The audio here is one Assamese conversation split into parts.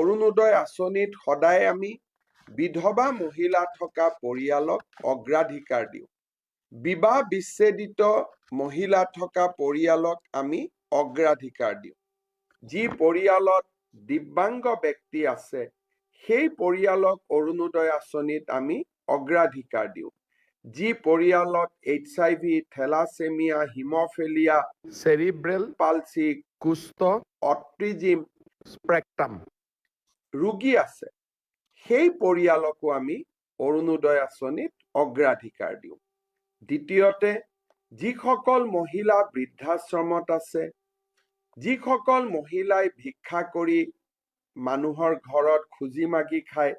অৰুণোদয় আঁচনিত সদায় আমি বিধৱা মহিলা থকা পৰিয়ালক অগ্ৰাধিকাৰ দিওঁ। বিবাহ বিচ্ছেদিত মহিলা থকা পৰিয়ালক আমি অগ্ৰাধিকাৰ দিওঁ। যি পৰিয়ালত দিব্যাংগ ব্যক্তি আছে সেই পৰিয়ালক অৰুণোদয় আঁচনিত আমি অগ্ৰাধিকাৰ দিওঁ। যি পৰিয়ালত HIV, থেলাছেমিয়া, হিমফেলিয়া, চেৰিব্ৰেল পালচি, কুষ্ঠ, অটিজিম স্পেক্ট্ৰাম ৰোগী আছে সেই পৰিয়ালকো আমি অৰুণোদয় আঁচনিত অগ্ৰাধিকাৰ দিওঁ। দ্বিতীয়তে, যিসকল মহিলা বৃদ্ধাশ্ৰমত আছে, যিসকল মহিলাই ভিক্ষা কৰি মানুহৰ ঘৰত খুজি মাগি খায়,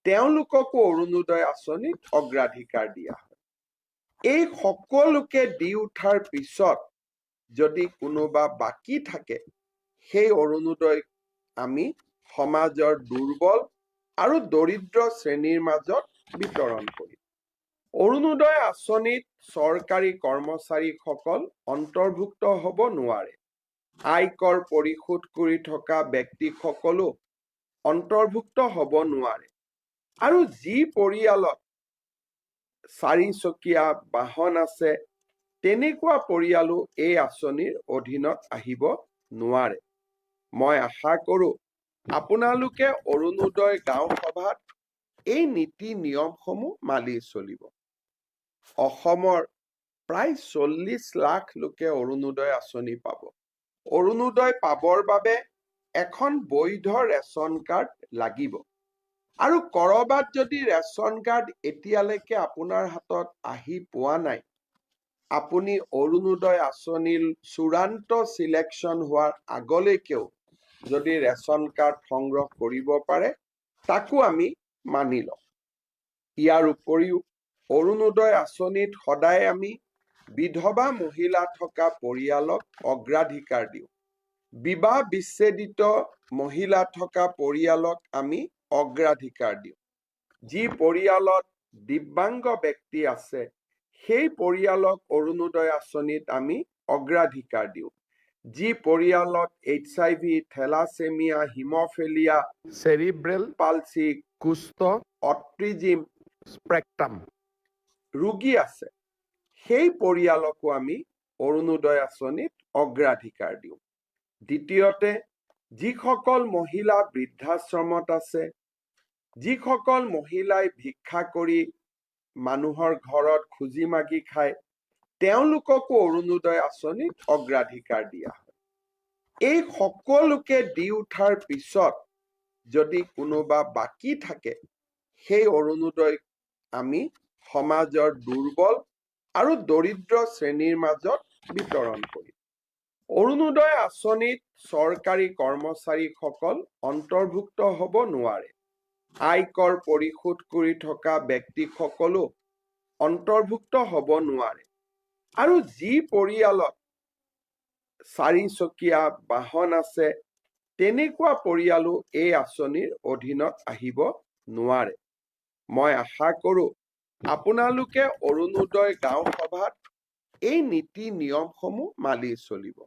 তেওঁলোককো অৰুণোদয় আঁচনিত অগ্ৰাধিকাৰ দিয়া হয়। এই সকলোকে দি উঠাৰ পিছত যদি কোনোবা বাকী থাকে, সেই অৰুণোদয় আমি সমাজৰ দুৰ্বল আৰু দৰিদ্ৰ শ্ৰেণীৰ মাজত বিতৰণ কৰিম। অৰুণোদয় আঁচনিত চৰকাৰী কৰ্মচাৰীসকল অন্তৰ্ভুক্ত হ'ব নোৱাৰে। আয়কৰ পৰিশোধ কৰি থকা ব্যক্তিসকলো অন্তৰ্ভুক্ত হ'ব নোৱাৰে। আৰু যি পৰিয়ালত 4 চকীয়া বাহন আছে তেনেকুৱা পৰিয়ালো এই আঁচনিৰ অধীনত আহিব নোৱাৰে। মই আশা কৰোঁ আপোনালোকে অৰুণোদয় গাঁও সভাত এই নীতি নিয়মসমূহ মানি চলিব। অসমৰ প্ৰায় 40 লাখ লোকে অৰুণোদয় আঁচনি পাব। অৰুণোদয় পাবৰ বাবে এখন বৈধ ৰেচন কাৰ্ড লাগিব। আৰু কৰবাত যদি ৰেচন কাৰ্ড এতিয়ালৈকে আপোনাৰ হাতত আহি পোৱা নাই, আপুনি অৰুণোদয় আঁচনিৰ চূড়ান্ত চিলেকশ্যন হোৱাৰ আগলৈকেও যদি ৰেচন কাৰ্ড সংগ্ৰহ কৰিব পাৰে, তাকো আমি মানি লওঁ। ইয়াৰ উপৰিও অৰুণোদয় আঁচনিত সদায় আমি বিধৱা মহিলা থকা পৰিয়ালক অগ্ৰাধিকাৰ দিওঁ। বিবাহ বিচ্ছেদিত মহিলা থকা পৰিয়ালক আমি অগ্ৰাধিকাৰ দিওঁ। যি পৰিয়ালত দিব্যাংগ ব্যক্তি আছে সেই পৰিয়ালক অৰুণোদয় আঁচনিত আমি অগ্ৰাধিকাৰ দিওঁ। যি পৰিয়ালত HIV, থেলাছেমিয়া, হিমফেলিয়া, চেৰিব্ৰেল পালচি, কুষ্ঠ, অটিজিম স্পেক্ট্ৰাম ৰোগী আছে সেই পৰিয়ালকো আমি অৰুণোদয় আঁচনিত অগ্ৰাধিকাৰ দিওঁ। দ্বিতীয়তে, যিসকল মহিলা বৃদ্ধাশ্ৰমত আছে, যিসকল মহিলাই ভিক্ষা কৰি মানুহৰ ঘৰত খুজি মাগি খায়, তেওঁলোককো অৰুণোদয় আঁচনিত অগ্ৰাধিকাৰ দিয়া হয়। এই সকলোকে দি উঠাৰ পিছত যদি কোনোবা বাকী থাকে, সেই অৰুণোদয় আমি সমাজৰ দুৰ্বল আৰু দৰিদ্ৰ শ্ৰেণীৰ মাজত বিতৰণ কৰিম। অৰুণোদয় আঁচনিত চৰকাৰী কৰ্মচাৰীসকল অন্তৰ্ভুক্ত হ'ব নোৱাৰে। আয়কৰ পৰিশোধ কৰি থকা ব্যক্তিসকলো অন্তৰ্ভুক্ত হ'ব নোৱাৰে। আৰু যি পৰিয়ালত 4 চকীয়া বাহন আছে তেনেকুৱা পৰিয়ালো এই আঁচনিৰ অধীনত আহিব নোৱাৰে। মই আশা কৰোঁ আপোনালোকে অৰুণোদয় গাঁও সভাত এই নীতি নিয়মসমূহ মানি চলিব।